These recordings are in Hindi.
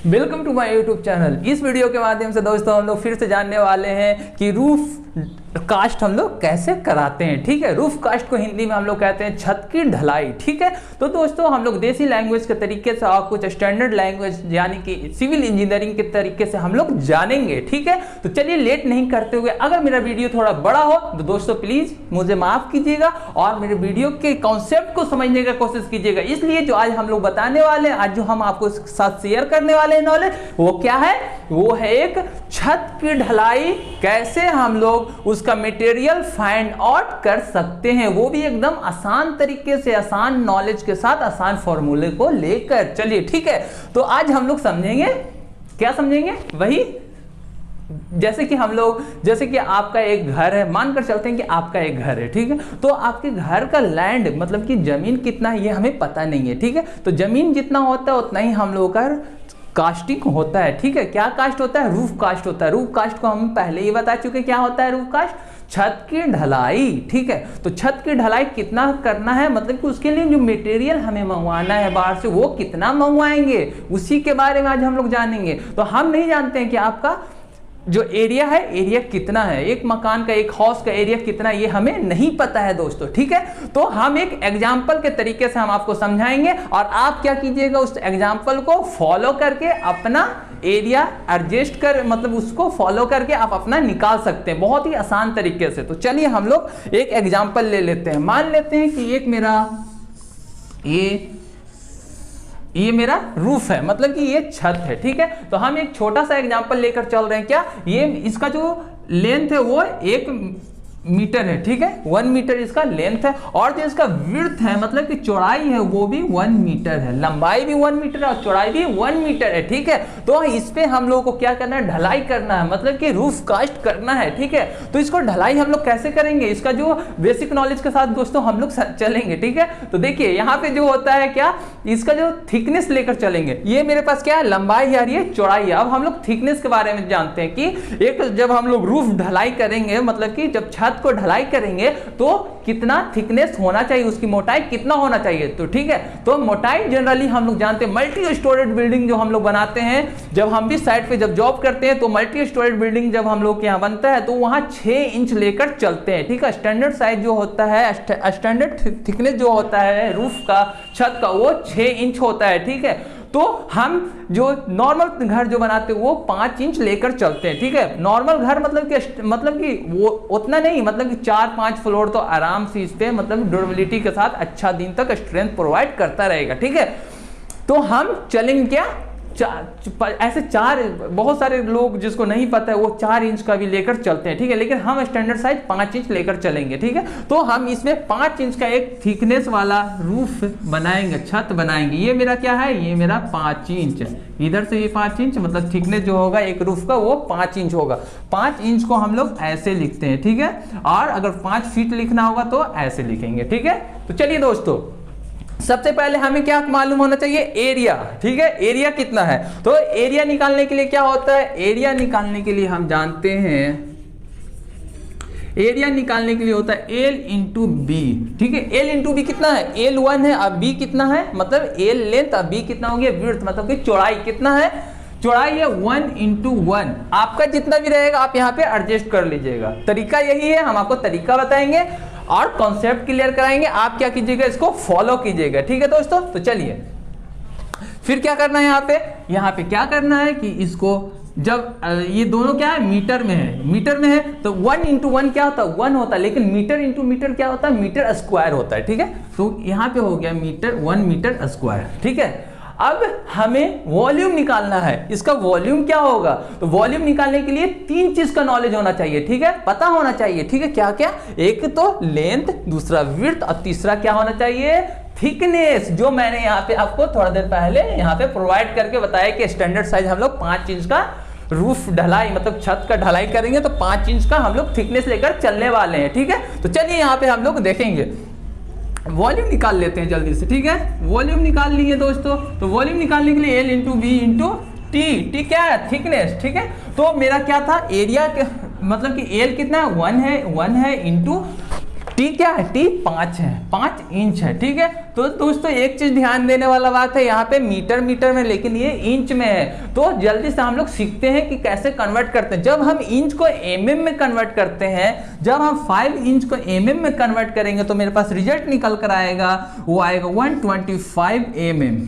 Welcome to my YouTube channel. इस वीडियो के माध्यम से दोस्तों हम लोग फिर से जानने वाले हैं कि रूफ कास्ट हम लोग कैसे कराते हैं। ठीक है, रूफ कास्ट को हिंदी में हम लोग कहते हैं छत की ढलाई। ठीक है, तो दोस्तों हम लोग देसी लैंग्वेज के तरीके से और कुछ स्टैंडर्ड लैंग्वेज यानी कि सिविल इंजीनियरिंग के तरीके से हम लोग जानेंगे। ठीक है, तो चलिए लेट नहीं करते हुए, अगर मेरा वीडियो थोड़ा बड़ा हो तो दोस्तों प्लीज मुझे माफ कीजिएगा और मेरे वीडियो के कॉन्सेप्ट को समझने का कोशिश कीजिएगा। इसलिए जो आज हम लोग बताने वाले हैं, आज जो हम आपको साथ शेयर करने वाले हैं नॉलेज, वो क्या है? वो है एक छत की ढलाई कैसे हम लोग उसका मटेरियल फाइंड आउट कर सकते हैं, वो भी एकदम आसान तरीके से, आसान नॉलेज के साथ, आसान फॉर्मूले को लेकर। चलिए ठीक है, तो आज हम लोग समझेंगे, क्या समझेंगे? वही जैसे कि आपका एक घर है, मानकर चलते हैं कि आपका एक घर है। ठीक है, तो आपके घर का लैंड मतलब कि जमीन कितना है ये हमें पता नहीं है। ठीक है, तो जमीन जितना होता है उतना ही हम लोगों का कास्टिंग होता है। ठीक है, क्या कास्ट होता है? रूफ कास्ट होता है। रूफ कास्ट को हम पहले ही बता चुके, क्या होता है रूफ कास्ट? छत की ढलाई। ठीक है, तो छत की ढलाई कितना करना है, मतलब कि उसके लिए जो मटेरियल हमें मंगवाना है बाहर से, वो कितना मंगवाएंगे, उसी के बारे में आज हम लोग जानेंगे। तो हम नहीं जानते हैं कि आपका जो एरिया है, एरिया कितना है, एक मकान का, एक हाउस का एरिया कितना है, ये हमें नहीं पता है दोस्तों। ठीक है, तो हम एक एग्जाम्पल के तरीके से हम आपको समझाएंगे और आप क्या कीजिएगा, उस एग्जाम्पल को फॉलो करके अपना एरिया एडजस्ट कर, मतलब उसको फॉलो करके आप अपना निकाल सकते हैं बहुत ही आसान तरीके से। तो चलिए हम लोग एक एग्जाम्पल ले लेते हैं। मान लेते हैं कि एक मेरा ये मेरा रूफ है, मतलब कि ये छत है। ठीक है, तो हम एक छोटा सा एग्जांपल लेकर चल रहे हैं। क्या ये इसका जो लेंथ है वो 1 मीटर है। ठीक है, 1 मीटर इसका लेंथ है और जो इसका विड्थ है मतलब कि चौड़ाई है वो भी 1 मीटर है, लंबाई भी 1 मीटर है और चौड़ाई भी 1 मीटर है। ठीक है, तो इस पे हम लोगों को क्या करना है? ढलाई करना है, मतलब कि रूफ कास्ट करना है। ठीक है, तो इसको ढलाई हम लोग कैसे करेंगे, इसका जो बेसिक नॉलेज के साथ दोस्तों हम लोग चलेंगे। ठीक है, तो देखिए यहाँ पे जो होता है क्या, इसका जो थिकनेस लेकर चलेंगे, ये मेरे पास क्या है? लंबाई है और ये चौड़ाई है। अब हम लोग थिकनेस के बारे में जानते हैं कि एक जब हम लोग रूफ ढलाई करेंगे, मतलब कि जब छत को ढलाई करेंगे तो कितना थिकनेस होना चाहिए, उसकी मोटाई कितना होना चाहिए। तो ठीक है, तो मोटाई जनरली हम लोग जानते हैं, मल्टी स्टोरेड बिल्डिंग जो हम लोग बनाते हैं, जब हम भी साइट पे जब जॉब करते हैं तो मल्टी स्टोरेड बिल्डिंग जब हम लोग के यहाँ बनता है तो वहां 6 इंच लेकर चलते हैं। ठीक है, स्टैंडर्ड साइज जो होता है, स्टैंडर्ड थिकनेस जो होता है रूफ का, छत का, वो 6 इंच होता है। ठीक है, तो हम जो नॉर्मल घर जो बनाते हैं वो 5 इंच लेकर चलते हैं। ठीक है, नॉर्मल घर मतलब कि वो उतना नहीं, मतलब कि 4-5 फ्लोर तो आराम से इस पे मतलब ड्यूरेबिलिटी के साथ अच्छा दिन तक स्ट्रेंथ प्रोवाइड करता रहेगा। ठीक है, तो हम चलेंगे क्या, ऐसे 4, बहुत सारे लोग जिसको नहीं पता है वो 4 इंच का भी लेकर चलते हैं। ठीक है, लेकिन हम स्टैंडर्ड साइज 5 इंच लेकर चलेंगे। ठीक है, तो हम इसमें 5 इंच का एक थिकनेस वाला रूफ बनाएंगे, छत बनाएंगे। ये मेरा क्या है? ये मेरा 5 इंच, इधर से ये 5 इंच, मतलब थिकनेस जो होगा एक रूफ का वो 5 इंच होगा। 5 इंच को हम लोग ऐसे लिखते हैं। ठीक है, और अगर 5 फीट लिखना होगा तो ऐसे लिखेंगे। ठीक है, तो चलिए दोस्तों सबसे पहले हमें क्या मालूम होना चाहिए? एरिया। ठीक है, एरिया कितना है? तो एरिया निकालने के लिए क्या होता है? एरिया निकालने के लिए हम जानते हैं, एरिया निकालने के लिए होता है L इंटू बी। ठीक है, L इंटू बी कितना है? L 1 है, अब B कितना है? मतलब L लेंथ, अब B कितना हो गया? विड्थ, मतलब कि चौड़ाई कितना है? चौड़ाई है 1 इंटू 1। आपका जितना भी रहेगा आप यहाँ पे एडजस्ट कर लीजिएगा। तरीका यही है, हम आपको तरीका बताएंगे और कॉन्सेप्ट क्लियर कराएंगे, आप क्या कीजिएगा, इसको फॉलो कीजिएगा। ठीक है दोस्तों, तो चलिए फिर क्या करना है यहाँ पे क्या करना है कि इसको जब ये दोनों क्या है? मीटर में है, मीटर में है तो 1 इंटू 1 क्या होता है? 1 होता है, लेकिन मीटर इंटू मीटर क्या होता है? मीटर स्क्वायर होता है। ठीक है, तो यहाँ पे हो गया मीटर, 1 मीटर स्क्वायर। ठीक है, अब हमें वॉल्यूम निकालना है, इसका वॉल्यूम क्या होगा? तो वॉल्यूम निकालने के लिए 3 चीज का नॉलेज होना चाहिए। ठीक है, पता होना चाहिए। ठीक है, क्या क्या? एक तो लेंथ, दूसरा विड्थ और तीसरा क्या होना चाहिए? थिकनेस, जो मैंने यहाँ पे आपको थोड़ा देर पहले यहाँ पे प्रोवाइड करके बताया कि स्टैंडर्ड साइज हम लोग 5 इंच का रूफ ढलाई, मतलब छत का ढलाई करेंगे तो 5 इंच का हम लोग थिकनेस लेकर चलने वाले हैं। ठीक है, तो चलिए यहाँ पे हम लोग देखेंगे, वॉल्यूम निकाल लेते हैं जल्दी से। ठीक है, वॉल्यूम निकाल लिए दोस्तों, तो वॉल्यूम निकालने के लिए L into B into T. ठीक क्या है? थिकनेस। ठीक है, तो मेरा क्या था? एरिया मतलब कि L कितना है? 1 है इंटू टी क्या है, टी 5 है, 5 इंच है, ठीक है। तो दोस्तों एक चीज ध्यान देने वाला बात है, यहाँ पे मीटर मीटर में, लेकिन ये इंच में है। तो जल्दी से हम लोग सीखते हैं कि कैसे कन्वर्ट करते हैं। जब हम इंच को mm में कन्वर्ट करते हैं, जब हम 5 इंच को mm में कन्वर्ट करेंगे तो मेरे पास रिजल्ट निकल कर आएगा, वो आएगा 125 mm,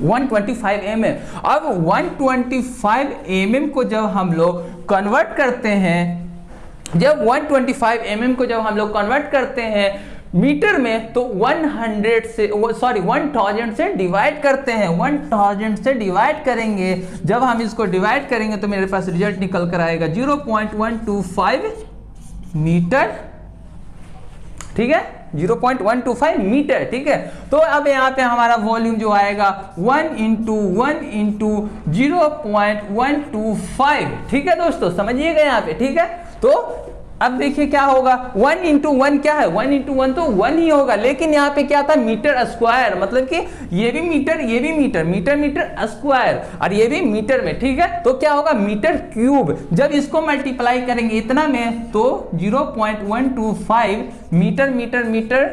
125 mm। अब 125 mm को जब हम लोग कन्वर्ट करते हैं, जब 125 mm को जब हम लोग कन्वर्ट करते हैं मीटर में, तो 1000 से डिवाइड करते हैं, 1000 से डिवाइड करेंगे। जब हम इसको डिवाइड करेंगे तो मेरे पास रिजल्ट निकल कर आएगा 0.125 मीटर, ठीक है, 0.125 मीटर, ठीक है। तो अब यहाँ पे हमारा वॉल्यूम जो आएगा 1 × 1 × 0.125, ठीक है दोस्तों, समझिएगा यहाँ पे, ठीक है। तो अब देखिए क्या होगा, 1 × 1 क्या है, 1 × 1 तो 1 ही होगा, लेकिन यहाँ पे क्या था, मीटर स्क्वायर, मतलब कि ये भी मीटर, ये भी मीटर, मीटर मीटर स्क्वायर, और ये भी मीटर में, ठीक है। तो क्या होगा, मीटर क्यूब। जब इसको मल्टीप्लाई करेंगे इतना में तो 0.125 मीटर मीटर मीटर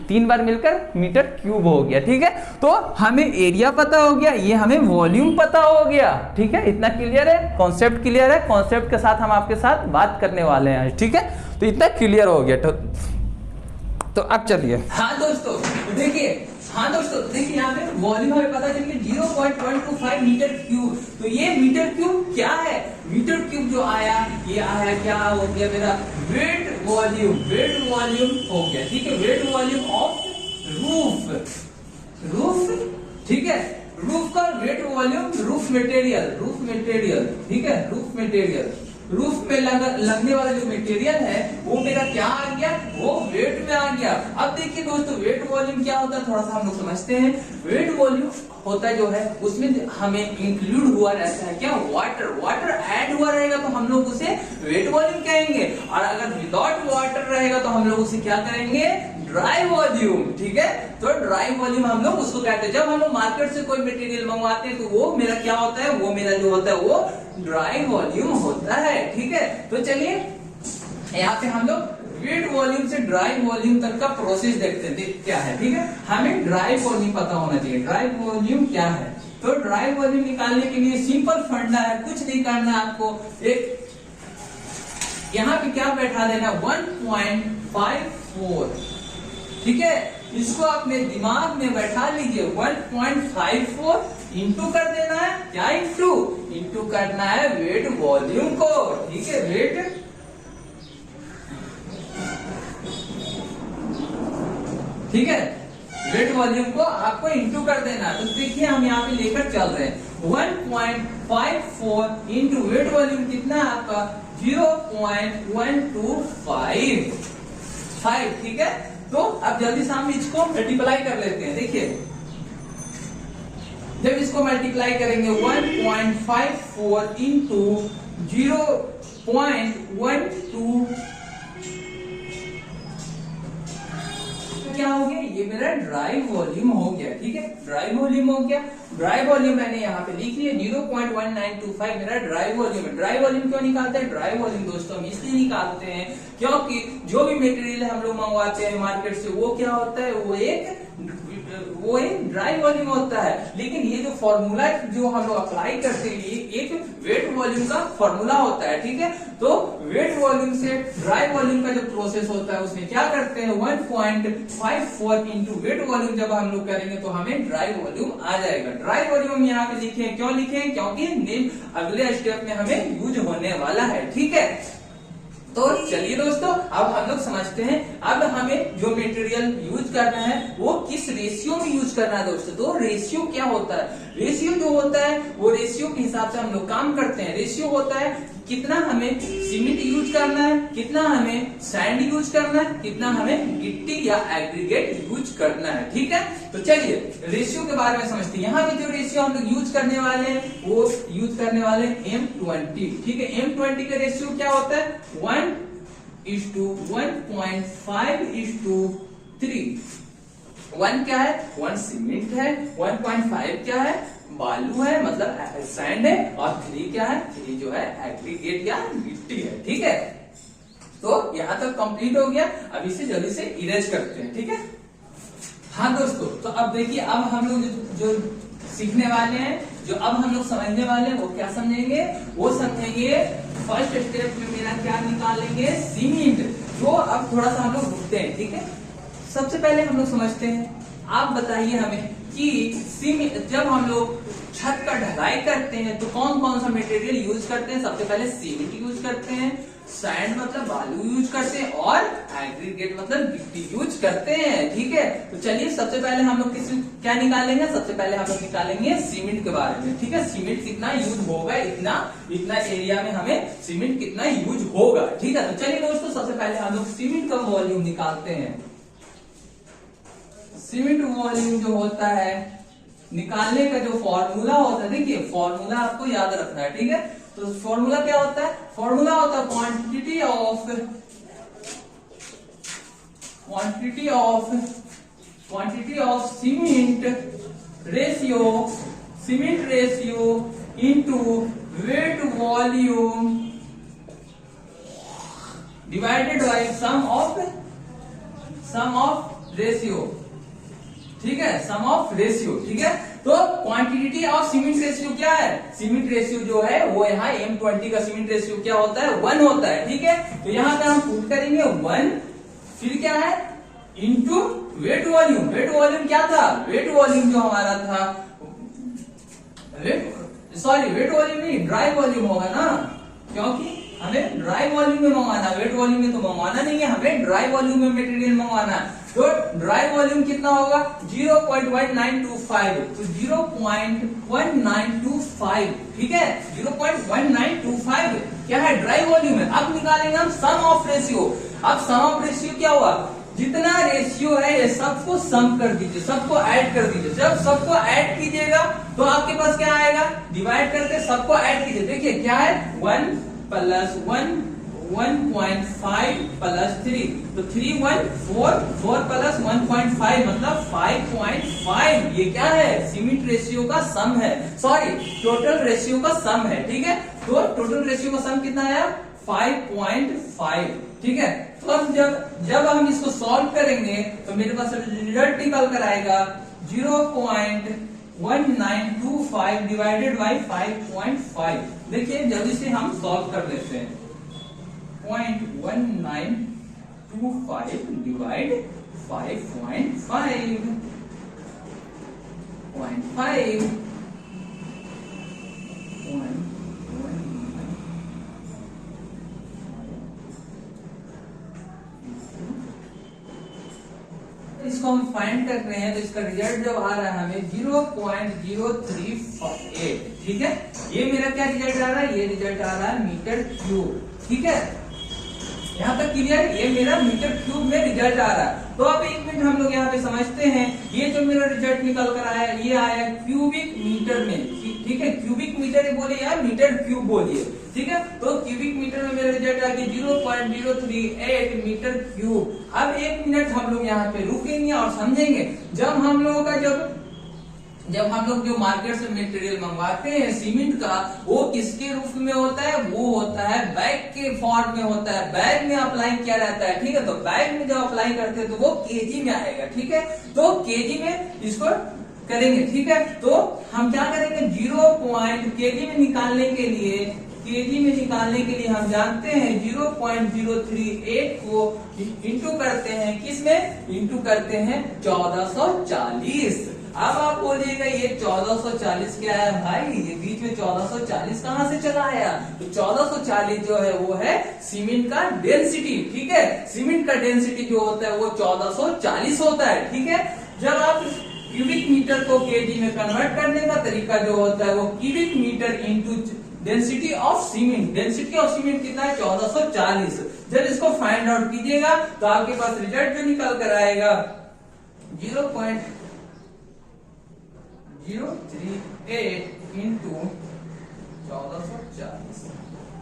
3 बार मिलकर मीटर क्यूब हो गया, ठीक है। तो हमें एरिया पता हो गया, ये हमें वॉल्यूम पता हो गया, ठीक है। इतना क्लियर है, कॉन्सेप्ट क्लियर है, कॉन्सेप्ट के साथ हम आपके साथ बात करने वाले हैं, ठीक है। तो इतना क्लियर हो गया। तो अब चलिए, हाँ दोस्तों देखिए, यहाँ पे वॉल्यूम हमें पता चल गया 0.125 मीटर क्यूब। तो ये मीटर क्यूब क्या है, मीटर क्यूब जो आया, ये आया क्या हो गया, मेरा वेट वॉल्यूम, वेट वॉल्यूम हो गया, ठीक है। वेट वॉल्यूम ऑफ रूफ, ठीक है। रूफ का वेट वॉल्यूम, रूफ मटेरियल, ठीक है, रूफ मटेरियल, रूफ में लगने वाला जो मटेरियल है वो मेरा क्या आ गया, वो वेट में आ गया। अब देखिए दोस्तों, वेट वॉल्यूम क्या होता है, थोड़ा सा हम लोग समझते हैं। वेट वॉल्यूम होता है जो है, उसमें हमें इंक्लूड हुआ रहता है क्या, वाटर ऐड हुआ रहेगा तो हम लोग उसे वेट वॉल्यूम कहेंगे, और अगर विदाउट वाटर रहेगा तो हम लोग उसे क्या करेंगे, ड्राई वॉल्यूम, ठीक है। तो ड्राई वॉल्यूम हम लोग उसको कहते हैं। जब हम लोग मार्केट से कोई मटेरियल मंगवाते हैं तो वो मेरा क्या होता है, वो मेरा जो होता है वो ड्राई वॉल्यूम होता है, ठीक है। तो चलिए यहाँ पे हम लोग वेट वॉल्यूम से ड्राई वॉल्यूम तक का प्रोसेस देखते हैं क्या है, ठीक है। हमें ड्राई वॉल्यूम पता होना चाहिए, ड्राई वॉल्यूम क्या है। तो ड्राई वॉल्यूम निकालने के लिए सिंपल फंडा है, कुछ नहीं करना है आपको, एक यहाँ पे क्या बैठा देना, 1.54, ठीक है। इसको अपने दिमाग में बैठा लीजिए, 1.54 इंटू कर देना है, क्या इंटू करना है वेट वॉल्यूम को, ठीक है। वेट, ठीक है, वेट वॉल्यूम को आपको इंटू कर देना है। तो देखिए हम यहाँ पे लेकर चल रहे हैं 1.54 इंटू वेट वॉल्यूम कितना है आपका 0.125, ठीक है। तो अब जल्दी से हम इसको मल्टीप्लाई कर लेते हैं। देखिए जब इसको मल्टीप्लाई करेंगे 1.54 इंटू 0.12 क्या हो गया, ये मेरा ड्राई वॉल्यूम हो गया, ठीक है। ड्राई वॉल्यूम हो गया, ड्राई वॉल्यूम मैंने यहाँ पे लिख लिया 0.1925 मेरा ड्राई वॉल्यूम है। ड्राई वॉल्यूम क्यों निकालते हैं, ड्राई वॉल्यूम दोस्तों हम इसलिए निकालते हैं क्योंकि जो भी मटेरियल हम लोग मंगवाते हैं मार्केट से वो क्या होता है, वो एक ड्राई वॉल्यूम होता है। लेकिन ये जो फॉर्मूला जो हम लोग अप्लाई करते हैं ये एक वेट वॉल्यूम का फॉर्मूला होता है, ठीक है। तो वेट वॉल्यूम से ड्राई वॉल्यूम का जो प्रोसेस होता है उसमें क्या करते हैं 1.54 इंटू वेट वॉल्यूम जब हम लोग करेंगे तो हमें ड्राई वॉल्यूम आ जाएगा। ड्राई वॉल्यूम हम यहाँ पे लिखे, क्यों लिखे, क्योंकि नेम अगले स्टेप में हमें यूज होने वाला है, ठीक है। तो चलिए दोस्तों अब हम लोग समझते हैं, अब हमें जो मटेरियल यूज करना है वो किस रेशियो में यूज करना है दोस्तों। तो रेशियो क्या होता है, रेशियो जो होता है वो रेशियो के हिसाब से हम लोग काम करते हैं। रेशियो होता है कितना हमें सीमेंट यूज करना है, कितना हमें सैंड यूज करना है, कितना हमें गिट्टी या एग्रीगेट यूज करना है, ठीक है। तो चलिए रेशियो के बारे में समझते हैं। यहाँ पे जो रेशियो हम लोग यूज करने वाले हैं वो यूज करने वाले हैं M20, ठीक है। M20 का रेशियो क्या होता है 1:1.5:3। 1 क्या है, 1 सीमेंट है, 1.5 क्या है, बालू है मतलब सैंड है, और 3 क्या है, 3 जो है एग्रीगेट या गिट्टी है, ठीक है। तो यहाँ तक कंप्लीट हो गया। अब इसे जल्दी से इरेज करते हैं, ठीक है। हाँ दोस्तों, तो अब देखिए, अब हम लोग जो सीखने वाले हैं, जो अब हम लोग समझने वाले हैं, वो क्या समझेंगे, वो समझेंगे फर्स्ट स्टेप में मेरा क्या निकालेंगे, सीमेंट। जो अब थोड़ा सा हम लोग रुकते हैं, ठीक है। सबसे पहले हम लोग समझते हैं, आप बताइए हमें कि सीमेंट, जब हम लोग छत का ढलाई करते हैं तो कौन कौन सा मटेरियल यूज करते हैं। सबसे पहले सीमेंट यूज करते हैं, सैंड मतलब बालू यूज करते हैं, और एग्रीगेट मतलब गिट्टी यूज करते हैं, ठीक है। तो चलिए सबसे पहले हम लोग क्या निकालेंगे, सबसे पहले हम लोग निकालेंगे सीमेंट के बारे में, ठीक है। सीमेंट कितना यूज होगा, इतना एरिया में हमें सीमेंट कितना यूज होगा, ठीक है। तो चलिए दोस्तों, सबसे पहले हम लोग सीमेंट का वॉल्यूम निकालते हैं। सीमेंट वॉल्यूम जो होता है, निकालने का जो फॉर्मूला होता है, देखिए फॉर्मूला आपको याद रखना है, ठीक है। तो फॉर्मूला क्या होता है, फॉर्मूला होता है quantity of cement ratio into wet volume divided by sum of ratio, ठीक है, सम ऑफ रेशियो, ठीक है। तो क्वांटिटी ऑफ सीमेंट रेशियो क्या है, सीमेंट रेशियो जो है वो यहाँ M20 का सीमेंट रेशियो क्या होता है, 1 होता है, ठीक है। तो यहाँ पे हम पुट करेंगे 1, फिर क्या है, into wet volume. Wet volume क्या था, वेट वॉल्यूम जो हमारा था, वेट वॉल्यूम नहीं, ड्राई वॉल्यूम होगा ना, क्योंकि हमें ड्राई वॉल्यूम में मंगवाना, वेट वॉल्यूम में तो मंगवाना नहीं है, हमें ड्राई वॉल्यूम में मटेरियल मंगवाना है। तो ड्राई वॉल्यूम कितना होगा, 0.1925, तो 0.1925, ठीक है, 0.1925 क्या है, ड्राई वॉल्यूम है। अब निकालेंगे हम सम ऑफ रेशियो। अब सम ऑफ रेशियो क्या हुआ, जितना रेशियो है ये सबको सम कर दीजिए, सबको ऐड कर दीजिए। जब सबको ऐड कीजिएगा तो आपके पास क्या आएगा, डिवाइड करके सबको ऐड कीजिए। देखिए क्या है, 1 + 1 1.5 + 3, तो 3 1 4 4 + 1.5 मतलब 5.5। ये क्या है, सीमेंट रेशियो का सम है, सॉरी टोटल रेशियो का सम है, ठीक है। तो टोटल रेशियो का सम कितना आया, 5.5, ठीक है। तो अब जब हम इसको सॉल्व करेंगे तो मेरे पास रिजल्ट निकल कर आएगा 0.1925 डिवाइडेड बाई 5.5। देखिए जल्दी से हम सॉल्व कर लेते हैं, 0.1925 डिवाइड 5.5 इसको हम फाइंड कर रहे हैं, तो इसका रिजल्ट जब आ रहा है हमें 0.038, ठीक है। ये मेरा क्या रिजल्ट आ रहा है, ये रिजल्ट आ रहा है मीटर क्यूब, ठीक है। यहाँ तक क्लियर, ये मेरा मीटर क्यूब में रिजल्ट आ रहा है। तो अब 1 मिनट हम लोग यहाँ पे समझते हैं, ये जो मेरा रिजल्ट निकल कर आया, ये आया क्यूबिक मीटर में, ठीक है। क्यूबिक मीटर बोलिए या मीटर क्यूब बोलिए, ठीक है। तो क्यूबिक मीटर में मेरा रिजल्ट आ गया 0.038 मीटर क्यूब। अब 1 मिनट हम लोग यहाँ पे रुकेंगे और समझेंगे, जब हम लोगों का जब हम लोग जो मार्केट से मटेरियल मंगवाते हैं सीमेंट का, वो किसके रूप में होता है, वो होता है बैग के फॉर्म में होता है, बैग में अप्लाई किया रहता है, ठीक है। तो बैग में जब अप्लाई करते हैं तो वो केजी में आएगा, ठीक है। तो केजी में इसको करेंगे, ठीक है। तो हम क्या करेंगे, 0. केजी में निकालने के लिए हम जानते हैं 0.038 को इंटू करते हैं, किसमें इंटू करते हैं 1440। अब आप बोलिएगा ये 1440 क्या है भाई, ये बीच में 1440 कहां से चला आया, तो 1440 जो है वो है सीमेंट का डेंसिटी, ठीक है। सीमेंट का डेंसिटी जो होता है वो 1440 होता है, ठीक है। जब आप क्यूबिक मीटर को केजी में कन्वर्ट करने का तरीका जो होता है वो cubic metre into density of cement, density of cement कितना है 1440। जब इसको फाइंड आउट कीजिएगा तो आपके पास रिजल्ट जो निकल कर आएगा 0.038 इंटू 1440।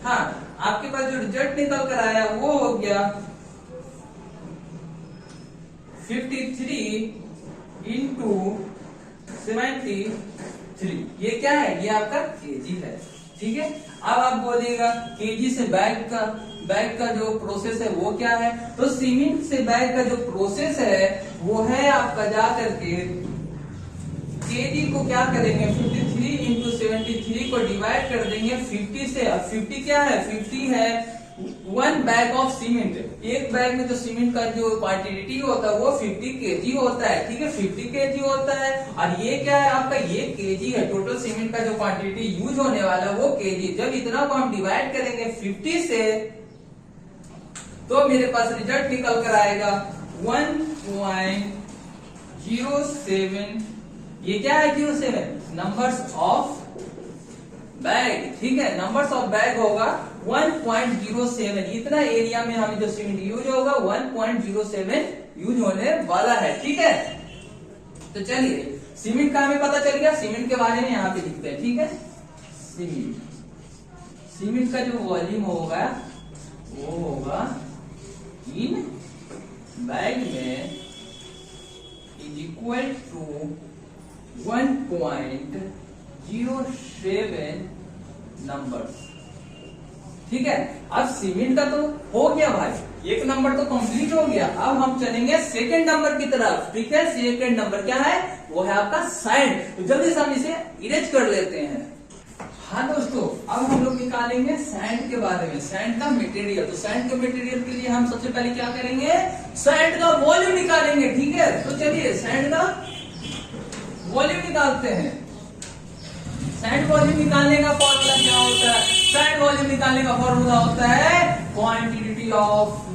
हाँ, आपके पास जो रिजल्ट निकल कर आया वो हो गया 53 इंटू 73। ये क्या है, ये आपका केजी है, ठीक है। अब आप बोलिएगा केजी से बैग का बैग का जो प्रोसेस है वो क्या है? तो सीमेंट से बैग का जो प्रोसेस है वो है आपका जा करके केजी को क्या करेंगे 53 इंटू 73 को डिवाइड कर देंगे 50 से। अब 50 क्या है? 50 है 1 बैग ऑफ सीमेंट। एक बैग में जो सीमेंट का जो क्वांटिटी होता है वो 50 केजी होता है, ठीक है, 50 केजी होता है। और ये क्या है आपका? ये केजी है। टोटल सीमेंट का जो क्वांटिटी यूज होने वाला है वो केजी। जब इतना को हम डिवाइड करेंगे 50 से तो मेरे पास रिजल्ट निकल कर आएगा 1.07। ये क्या है? 07 नंबर्स ऑफ बैग, ठीक है, नंबर्स ऑफ बैग होगा 1.07। इतना एरिया में हमें जो सीमेंट यूज होगा 1.07 यूज होने वाला है, ठीक है। तो चलिए सीमेंट का हमें पता चल गया। सीमेंट के बारे में यहाँ पे लिखते हैं, ठीक है। सीमेंट का जो वॉल्यूम होगा वो होगा इन बैग में इज इक्वल टू 1.07 नंबर्स, ठीक है। अब सीमेंट का तो हो गया भाई, एक नंबर तो कंप्लीट हो गया। अब हम चलेंगे सेकंड नंबर की तरफ, ठीक है। सेकंड नंबर क्या है? वो है आपका सैंड। तो जल्दी से हम इसे इरेज कर लेते हैं। हाँ दोस्तों, अब हम लोग निकालेंगे सैंड के बारे में, सैंड का मटेरियल। तो सैंड के मटेरियल के लिए हम सबसे पहले क्या करेंगे? सैंड का वॉल्यूम निकालेंगे, ठीक है। तो चलिए सैंड का वॉल्यूम निकालते हैं। सैंड वॉल्यूम निकालने का फॉर्मूला क्या होता है? सैंड वॉल्यूम निकालने का फॉर्मूला होता है क्वांटिटी ऑफ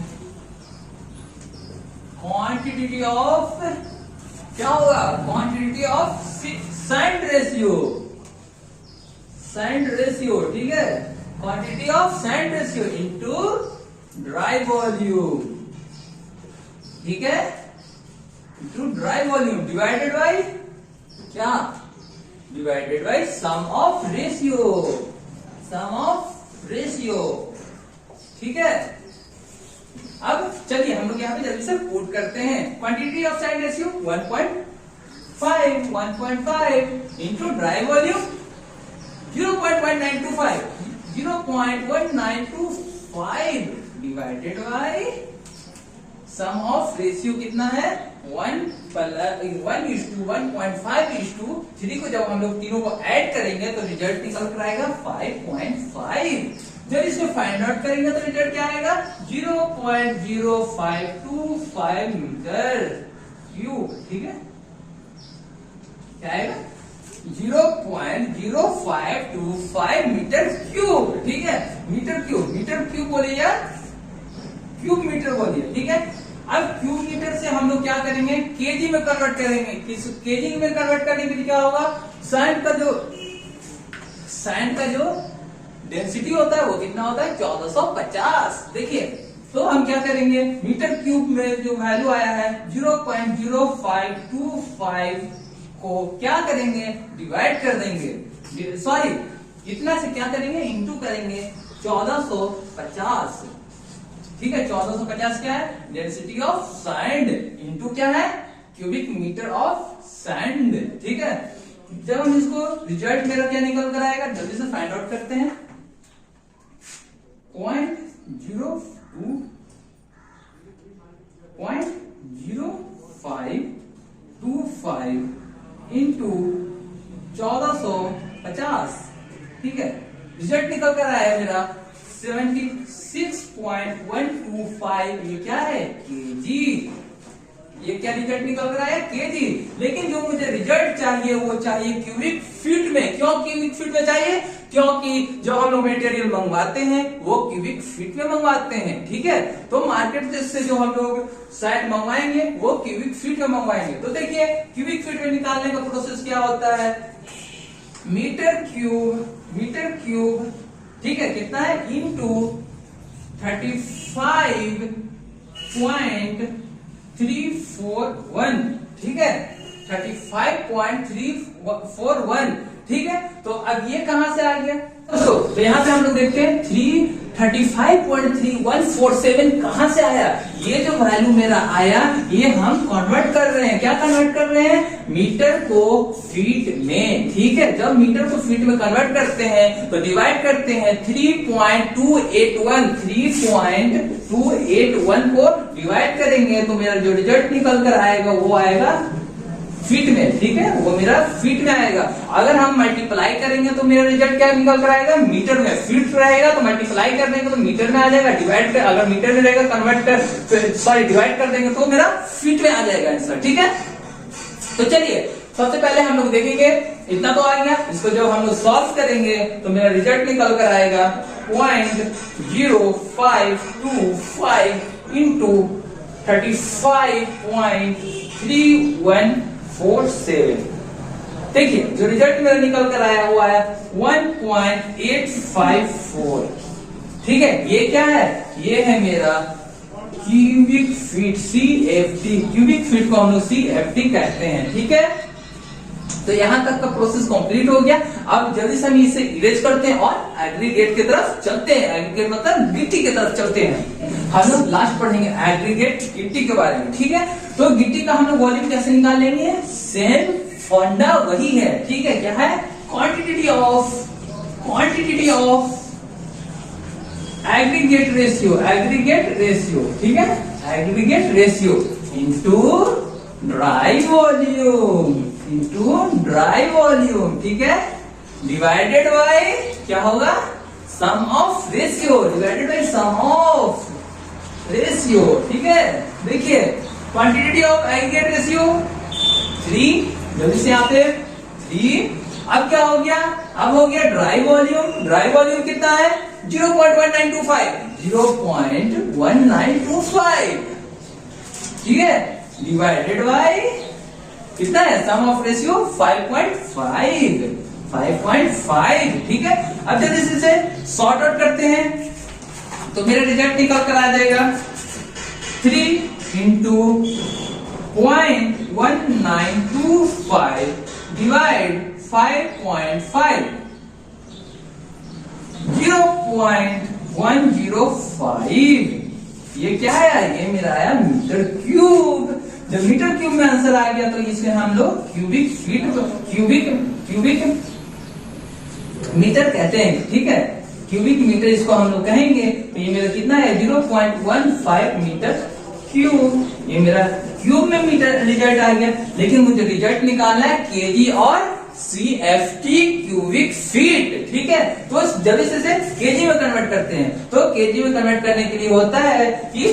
क्या होगा? क्वांटिटी ऑफ सैंड रेशियो, ठीक है। Quantity of sand ratio into dry volume, ठीक है, into dry volume divided by क्या? Divided by sum of ratio, ठीक है। अब चलिए हम लोग यहाँ पे जल्दी से पुट करते हैं। Quantity of sand ratio 1.5 into dry volume 0.1925 divided by sum of ratio कितना है? 1:1.5:3 को जब हम लोग तीनों को ऐड करेंगे तो रिजल्ट निकल कर आएगा 5.5। जब इसको फाइंड आउट करेंगे तो रिजल्ट क्या आएगा? 0.0525 मीटर क्यूब, ठीक है। क्या आएगा? 0.0525 मीटर क्यूब, ठीक है। मीटर क्यूब बोलिए यार, क्यूब मीटर बोलिए, ठीक है। अब क्यूब मीटर से हम लोग क्या करेंगे? केजी में कन्वर्ट करेंगे। केजी में कन्वर्ट करने के लिए क्या होगा? सैंड का जो डेंसिटी होता है वो कितना होता है? 1450। देखिए तो हम क्या करेंगे? मीटर क्यूब में जो वैल्यू आया है 0.0525 को क्या करेंगे? डिवाइड कर देंगे, सॉरी इतना से क्या करेंगे? इंटू करेंगे 1450, ठीक है। 1450 क्या है? डेंसिटी ऑफ सैंड इंटू क्या है? क्यूबिक मीटर ऑफ सैंड, ठीक है। जब हम इसको रिजल्ट मेरा क्या निकल कर आएगा जल्दी से फाइंड आउट करते हैं। 0.0525 इंटू 1450, ठीक है। रिजल्ट निकल कर आया मेरा 76.125। ये क्या है? केजी। ये क्या रिजल्ट निकल कर आया? केजी। लेकिन जो मुझे रिजल्ट चाहिए वो चाहिए क्यूबिक फीट में। क्यों क्यूबिक फीट में चाहिए? क्योंकि जो हम लोग मटेरियल मंगवाते हैं वो क्यूबिक फीट में मंगवाते हैं, ठीक है। तो मार्केट से जो हम लोग सैंड मंगवाएंगे वो क्यूबिक फीट में मंगवाएंगे। तो देखिए क्यूबिक फीट में निकालने का प्रोसेस क्या होता है? मीटर क्यूब, ठीक है, कितना है? इंटू 35.341, ठीक है, 35.341, ठीक है। तो अब ये कहां से आ गया? तो यहाँ पे हम लोग देखते हैं 3 35.3147 कहां से आया? ये जो वैल्यू मेरा आया ये हम कन्वर्ट कर रहे हैं। क्या कन्वर्ट कर रहे हैं? मीटर को फीट में। ठीक है, जब मीटर को फीट में कन्वर्ट करते हैं तो डिवाइड करते हैं 3.281 को डिवाइड करेंगे तो मेरा जो रिजल्ट निकल कर आएगा वो आएगा फीट में। ठीक है, वो मेरा फीट में आएगा। अगर हम मल्टीप्लाई करेंगे तो मेरा रिजल्ट क्या निकल कर आएगा? मीटर में। फीट रहेगा तो मल्टीप्लाई कर देंगे तो मीटर में आ जाएगा। डिवाइड कर, अगर मीटर में रहेगा डिवाइड कर देंगे तो मेरा फीट में आ जाएगा आंसर। ठीक है, तो चलिए सबसे पहले हम लोग देखेंगे, इतना तो आ गया। इसको जब हम लोग सॉल्व करेंगे तो मेरा रिजल्ट निकल कर आएगा 0.0525 इंटू 35.3147। देखिए जो रिजल्ट मेरा निकल कर आया वो आया 1.854। ठीक है, ये क्या है? ये है मेरा cubic feet, CFT। Cubic feet को हम लोग CFT कहते हैं। ठीक है, तो यहां तक का प्रोसेस कंप्लीट हो गया। अब जल्दी से हम इसे इरेज करते हैं और एग्रीगेट की तरफ चलते हैं। एग्रीगेट मतलब गिट्टी की तरफ चलते हैं। हम लोग लास्ट पढ़ेंगे एग्रीगेट गिट्टी के बारे में। ठीक है, तो गिट्टी का हम लोग वॉल्यूम कैसे निकालेंगे? सेम फंडा वही है। ठीक है, क्या है? Quantity of aggregate ratio. ठीक है, aggregate ratio into dry volume. ठीक है, डिवाइडेड बाय क्या होगा? Sum of ratio, divided by sum of ratio. ठीक है, देखिए क्वांटिटी ऑफ एग्रीगेट रेशियो 3, जल्दी से यहाँ पे 3। अब क्या हो गया? अब हो गया ड्राई वॉल्यूम कितना है? 0.1925। ठीक है, डिवाइडेड बाय कितना है? सम ऑफ रेशियो 5.5। ठीक है, अब जल्दी से इसे सॉर्ट आउट करते हैं तो मेरा रिजल्ट निकल कर आ जाएगा 3 इंटू 0.1925 डिवाइड 5.5 0.105। ये क्या आया? ये मेरा आया मीटर क्यूब। जब मीटर क्यूब में आंसर आ गया तो इसे हम लोग क्यूबिक मीटर कहते हैं। ठीक है, क्यूबिक मीटर इसको हम लोग कहेंगे। तो ये मेरा कितना है? 0.15 मीटर क्यूब। ये मेरा क्यूब में मीटर रिजल्ट आ गया। लेकिन मुझे रिजल्ट निकालना है केजी और CFT क्यूबिक फीट। ठीक है, तो जल्दी से केजी में कन्वर्ट करते हैं। तो केजी में कन्वर्ट करने के लिए होता है कि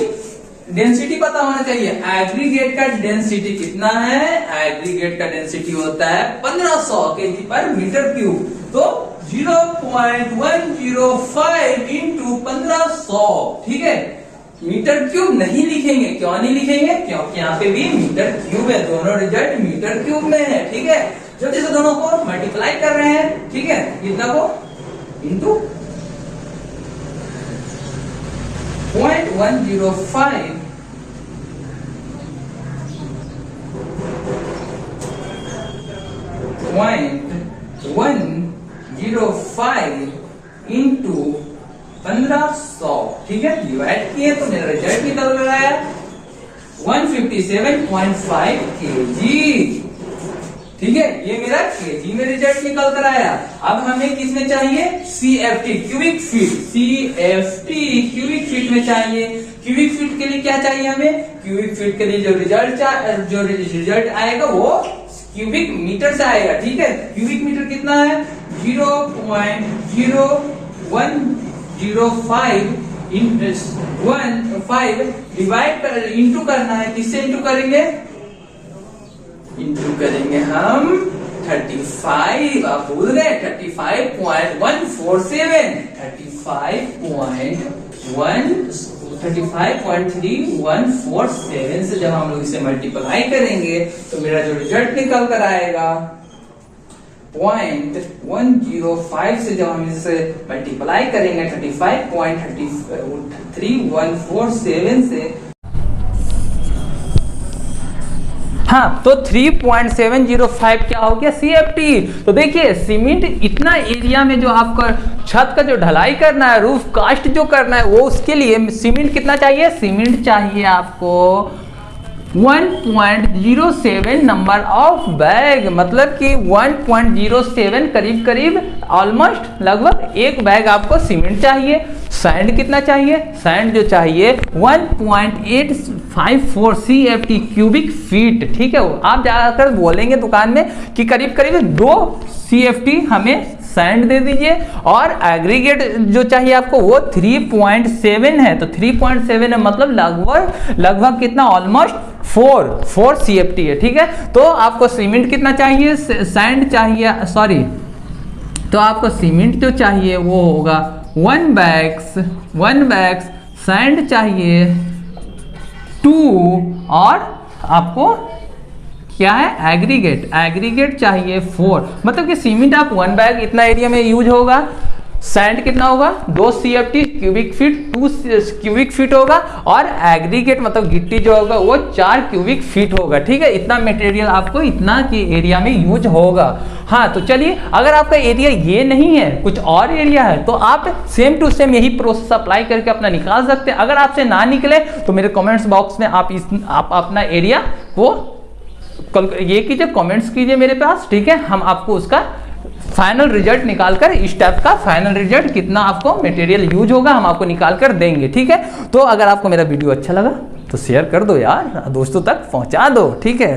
डेंसिटी पता होना चाहिए। एग्रीगेट का डेंसिटी कितना है? एग्रीगेट का डेंसिटी होता है 1500 केजी पर मीटर क्यूब। तो 0.105 इंटू 1500। ठीक है, मीटर क्यूब नहीं लिखेंगे। क्यों नहीं लिखेंगे? क्योंकि यहाँ पे भी मीटर क्यूब है। दोनों रिजल्ट मीटर क्यूब में है। ठीक है, जल्दी से दोनों को मल्टीप्लाई कर रहे हैं। ठीक है, इतना को इंटू 0.105 इंटू 1500। ठीक है, डिवाइड किए तो मेरा रिजल्ट निकल रहा है 157.5 केजी। ठीक है, ये मेरा केजी में रिजल्ट निकल कर आया। अब हमें किसमें चाहिए? CFT cubic feet. CFT cubic feet में चाहिए। क्यूबिक फीट के लिए क्या चाहिए हमें? क्यूबिक फीट के लिए जो रिजल्ट आएगा वो क्यूबिक मीटर से आएगा। ठीक है, क्यूबिक मीटर कितना है? 0.0105 डिवाइड इंटू करना है। किससे इंटू करेंगे? इंटू करेंगे हम 35। आप भूल गए 35.3147 से जब हम लोग इसे मल्टीप्लाई करेंगे तो मेरा जो रिजल्ट निकल कर आएगा 0.105 से जब हम इसे मल्टीप्लाई करेंगे 35.3147 से। हाँ, तो 3.705 क्या हो गया CFT। तो देखिए सीमेंट इतना एरिया में जो आपका छत का जो ढलाई करना है, रूफ कास्ट जो करना है, वो उसके लिए सीमेंट कितना चाहिए, सीमेंट चाहिए आपको 1.07 नंबर ऑफ बैग, मतलब कि 1.07 करीब करीब ऑलमोस्ट लगभग एक बैग आपको सीमेंट चाहिए। सैंड कितना चाहिए, सैंड जो चाहिए 1.854 CFT क्यूबिक फीट, ठीक है। आप जाकर बोलेंगे दुकान में कि करीब करीब 2 CFT हमें सैंड दे दीजिए, और एग्रीगेट जो चाहिए आपको वो 3.7 है। तो 3.7 है मतलब लगभग कितना, ऑलमोस्ट 4 CFT है, ठीक है। तो आपको सीमेंट कितना चाहिए, सैंड चाहिए, सॉरी, तो आपको सीमेंट जो चाहिए वो होगा 1 बैग्स, सैंड चाहिए 2, और आपको क्या है, एग्रीगेट चाहिए 4। मतलब कि सीमेंट आप 1 बैग इतना एरिया में यूज होगा, सैंड कितना होगा 2 CFT cubic feet, 2 cubic feet होगा, और एग्रीगेट मतलब गिट्टी जो होगा वो 4 क्यूबिक फीट होगा, ठीक है। इतना मटेरियल आपको इतना के एरिया में यूज होगा। हाँ, तो चलिए, अगर आपका एरिया ये नहीं है, कुछ और एरिया है, तो आप सेम टू सेम यही प्रोसेस अप्लाई करके अपना निकाल सकते हैं। अगर आपसे ना निकले तो मेरे कमेंट्स बॉक्स में आप अपना एरिया वो ये कीजिए, कमेंट्स कीजिए मेरे पास, ठीक है। हम आपको उसका फाइनल रिजल्ट निकालकर, इस स्टेप का फाइनल रिजल्ट कितना आपको मटेरियल यूज होगा हम आपको निकाल कर देंगे, ठीक है। तो अगर आपको मेरा वीडियो अच्छा लगा तो शेयर कर दो यार, दोस्तों तक पहुंचा दो, ठीक है।